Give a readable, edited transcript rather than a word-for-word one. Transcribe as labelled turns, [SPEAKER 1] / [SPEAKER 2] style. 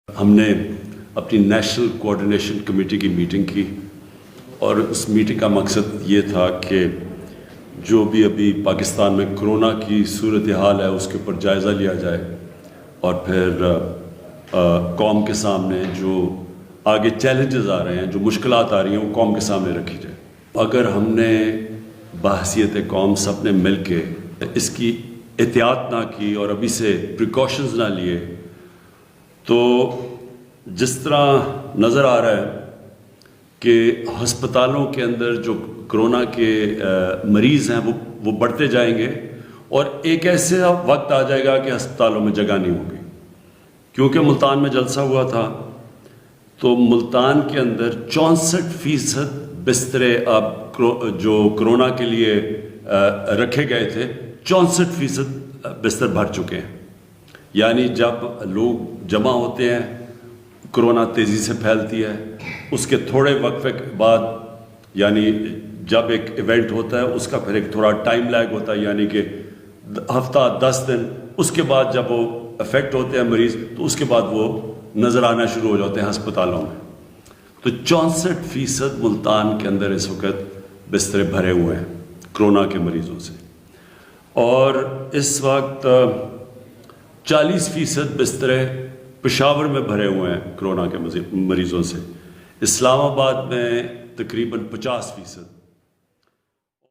[SPEAKER 1] ہم نے اپنی نیشنل کوآرڈینیشن کمیٹی کی میٹنگ کی اور اس میٹنگ کا مقصد یہ تھا کہ جو بھی ابھی پاکستان میں کرونا کی صورتحال ہے اس کے اوپر جائزہ لیا جائے اور پھر قوم کے سامنے جو آگے چیلنجز آ رہے ہیں، جو مشکلات آ رہی ہیں، وہ قوم کے سامنے رکھی جائے۔ اگر ہم نے بحیثیت قوم سب نے مل کے اس کی احتیاط نہ کی اور ابھی سے پریکاشنز نہ لیے تو جس طرح نظر آ رہا ہے کہ ہسپتالوں کے اندر جو کرونا کے مریض ہیں وہ بڑھتے جائیں گے اور ایک ایسا وقت آ جائے گا کہ ہسپتالوں میں جگہ نہیں ہوگی۔ کیونکہ ملتان میں جلسہ ہوا تھا تو ملتان کے اندر 64% بسترے اب جو کرونا کے لیے رکھے گئے تھے 64% بستر بھر چکے ہیں۔ یعنی جب لوگ جمع ہوتے ہیں کرونا تیزی سے پھیلتی ہے، اس کے تھوڑے وقفے کے بعد یعنی جب ایک ایونٹ ہوتا ہے اس کا پھر ایک تھوڑا ٹائم لیگ ہوتا ہے، یعنی کہ ہفتہ 10 دن، اس کے بعد جب وہ افیکٹ ہوتے ہیں مریض تو اس کے بعد وہ نظر آنا شروع ہو جاتے ہیں ہسپتالوں میں۔ تو 64% ملتان کے اندر اس وقت بسترے بھرے ہوئے ہیں کرونا کے مریضوں سے، اور اس وقت 40% بسترے پشاور میں بھرے ہوئے ہیں کرونا کے مریضوں سے، اسلام آباد میں تقریباً 50%۔